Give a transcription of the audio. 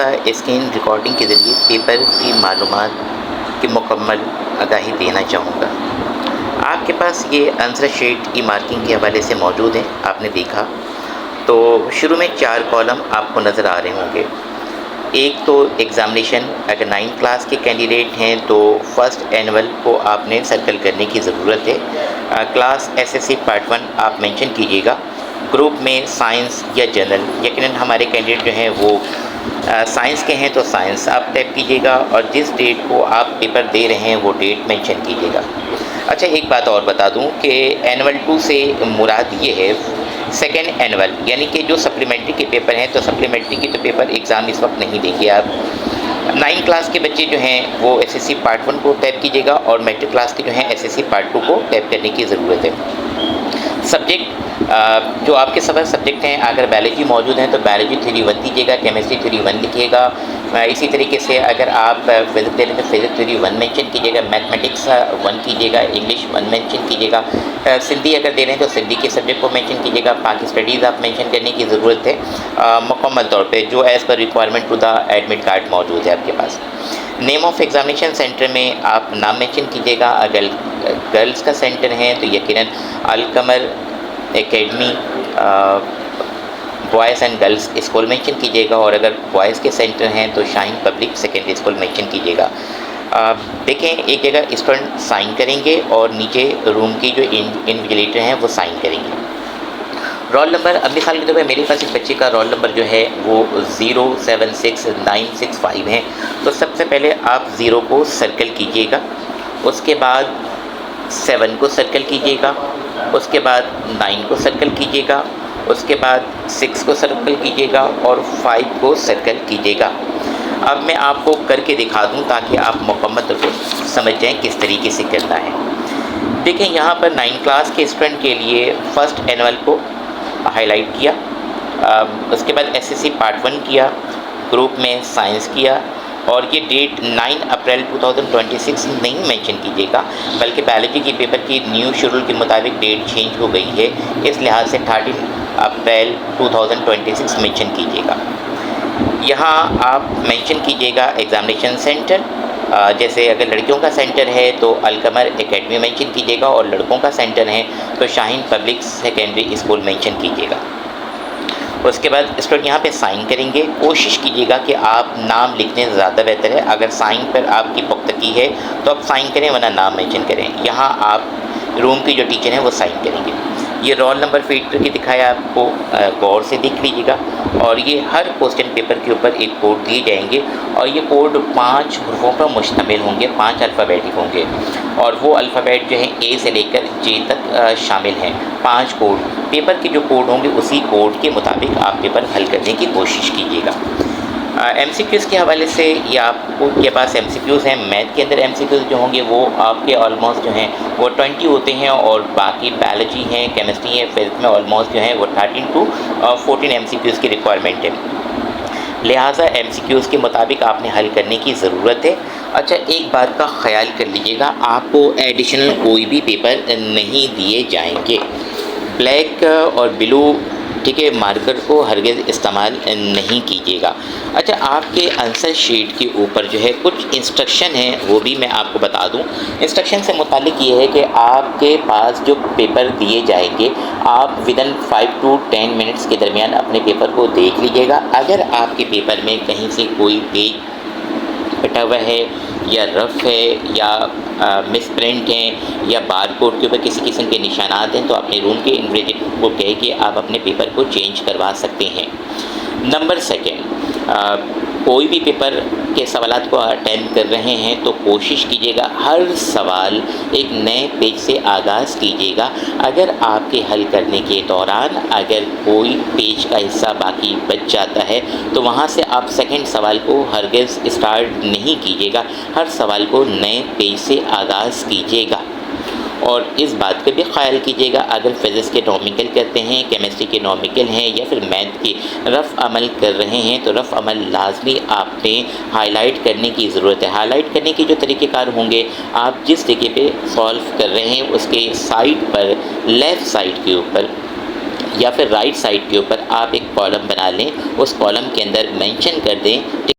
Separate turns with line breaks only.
का screen recording के ज़रिए पेपर की मालूमात की मुकम्मल आगाही देना चाहूँगा। आपके पास ये आंसर शीट ई मार्किंग के हवाले से मौजूद है, आपने देखा। तो शुरू में 4 कॉलम आपको नज़र आ रहे होंगे। एक तो एग्ज़ामिनेशन, अगर 9th क्लास के कैंडिडेट हैं तो फर्स्ट एनुअल को आपने सर्कल करने की ज़रूरत है। क्लास एसएससी पार्ट 1 आप मेंशन कीजिएगा। ग्रुप में साइंस या जनरल, यकीनन हमारे कैंडिडेट जो हैं वो साइंस के हैं तो साइंस आप टाइप कीजिएगा और जिस डेट को आप पेपर दे रहे हैं वो डेट मेंशन कीजिएगा। अच्छा, एक बात और बता दूं कि एनुअल 2 से मुराद ये है सेकेंड एनुअल, यानी कि जो सप्लीमेंट्री के पेपर हैं, तो सप्लीमेंट्री के तो पेपर एग्ज़ाम इस वक्त नहीं देंगे आप। 9th क्लास के बच्चे जो हैं वो एसएससी पार्ट 1 को टाइप कीजिएगा और मैट्रिक क्लास के जो हैं एसएससी पार्ट 2 को टाइप करने की ज़रूरत है। सब्जेक्ट जो आपके सब्जेक्ट हैं, अगर बायोलॉजी मौजूद हैं तो बायोलॉजी थ्योरी 1 दीजिएगा, केमिस्ट्री थ्योरी 1 लिखिएगा। इसी तरीके से अगर आप फिजिक्स दे रहे हैं तो फिजिक्स थ्योरी 1 मेंशन कीजिएगा, मैथमेटिक्स 1 कीजिएगा, इंग्लिश 1 मेंशन कीजिएगा। सिंधी अगर दे रहे हैं तो सिंधी के सब्जेक्ट को मेंशन कीजिएगा। बाकी स्टडीज़ आप मेंशन करने की ज़रूरत है मुकम्मल तौर पे, जो as per requirement to the admit card मौजूद है आपके पास। नेम ऑफ़ एग्ज़ामिनेशन सेंटर में आप नाम मेंशन कीजिएगा। अगर गर्ल्स का सेंटर है तो यकीनन Al Qamar academy boys and girls school mention कीजिएगा, और अगर बॉयज़ के सेंटर हैं तो Shaheen public secondary school mention कीजिएगा। देखें, एक जगह स्टूडेंट साइन करेंगे और नीचे रूम की जो इन्विजिलेटर हैं वो साइन करेंगे। रोल नंबर, अब मिसाल के तौर पर मेरे पास एक बच्चे का रोल नंबर जो है वो 076965 है, तो सबसे पहले आप 0 को सर्कल कीजिएगा, उसके बाद 7 को सर्कल कीजिएगा, उसके बाद 9 को सर्कल कीजिएगा, उसके बाद 6 को सर्कल कीजिएगा और 5 को सर्कल कीजिएगा। अब मैं आपको करके दिखा दूं ताकि आप मुकम्मल तौर पर समझ जाएं किस तरीके से करना है। देखें, यहाँ पर 9th क्लास के स्टूडेंट के लिए फ़र्स्ट एनुअल को हाईलाइट किया, उसके बाद एसएससी पार्ट 1 किया, ग्रुप में साइंस किया, और ये डेट 9 अप्रैल 2026 नहीं मेंशन कीजिएगा, बल्कि बायोलॉजी के पेपर की न्यू शेड्यूल के मुताबिक डेट चेंज हो गई है, इस लिहाज से 13 अप्रैल 2026 मेंशन कीजिएगा। यहाँ आप मेंशन कीजिएगा एग्ज़ामिनेशन सेंटर, जैसे अगर लड़कियों का सेंटर है तो अलकमर एकेडमी मेंशन कीजिएगा, और लड़कों का सेंटर है तो Shaheen public secondary school mention कीजिएगा। उसके बाद स्टूडेंट यहाँ पे साइन करेंगे। कोशिश कीजिएगा कि आप नाम लिखने से ज़्यादा बेहतर है, अगर साइन पर आपकी पुख्तगी है तो आप साइन करें, वरना नाम मेंशन करें। यहाँ आप रूम की जो टीचर हैं वो साइन करेंगे। ये रोल नंबर फीड करके दिखाया आपको, गौर से देख लीजिएगा। और ये हर क्वेश्चन पेपर के ऊपर एक कोड दिए जाएंगे, और ये कोड 5 हरूफों पर मुश्तमिल होंगे, 5 अल्फ़ाबेटिक होंगे, और वो अल्फ़ाबेट जो है ए से लेकर जे तक शामिल हैं। 5 कोड, पेपर के जो कोड होंगे उसी कोड के मुताबिक आप पेपर हल करने की कोशिश कीजिएगा। एमसीक्यूज़ के हवाले से ये आपको के पास एमसीक्यूज़ हैं। मैथ के अंदर एमसीक्यूज़ जो होंगे वो आपके ऑलमोस्ट जो हैं वो 20 होते हैं, और बाकी बायोलॉजी है, केमिस्ट्री है, फिजिक्स में ऑलमोस्ट जो है वो 13 to 14 एमसीक्यूज़ की रिक्वायरमेंट है। लिहाजा एमसीक्यूज़ के मुताबिक आपने हल करने की ज़रूरत है। अच्छा, एक बात का ख्याल कर लीजिएगा, आपको एडिशनल कोई भी पेपर नहीं दिए जाएंगे। ब्लैक और ब्लू, ठीक है, मार्कर को हरगिज़ इस्तेमाल नहीं कीजिएगा। अच्छा, आपके आंसर शीट के ऊपर जो है कुछ इंस्ट्रक्शन है, वो भी मैं आपको बता दूं। इंस्ट्रक्शन से मुतालिक ये है कि आपके पास जो पेपर दिए जाएंगे, आप विदिन 5 to 10 मिनट्स के दरमियान अपने पेपर को देख लीजिएगा। अगर आपके पेपर में कहीं से कोई पेज कटा हुआ है या रफ़ है या मिस प्रिंट हैं या बार कोड के ऊपर किसी किस्म के निशानात हैं, तो अपने रूम के इन्विजिलेटर को कह के आप अपने पेपर को चेंज करवा सकते हैं। नंबर सेकेंड, कोई भी पेपर के सवालात को अटेम्प्ट कर रहे हैं तो कोशिश कीजिएगा हर सवाल एक नए पेज से आगाज़ कीजिएगा। अगर आपके हल करने के दौरान अगर कोई पेज का हिस्सा बाकी बच जाता है तो वहाँ से आप सेकंड सवाल को हरगिज़ स्टार्ट नहीं कीजिएगा, हर सवाल को नए पेज से आगाज़ कीजिएगा। और इस बात का भी ख्याल कीजिएगा, अगर फिज़िक्स के नॉमिकल करते हैं, केमिस्ट्री के नॉमिकल हैं या फिर मैथ के रफ़ अमल कर रहे हैं, तो रफ़ अमल लाजमी आपने हाईलाइट करने की ज़रूरत है। हाईलाइट करने के जो तरीक़ेकार होंगे, आप जिस जगह पे सॉल्व कर रहे हैं उसके साइड पर, लेफ़्ट साइड के ऊपर या फिर राइट साइड के ऊपर आप एक कॉलम बना लें, उस कॉलम के अंदर मेंशन कर दें, ठीक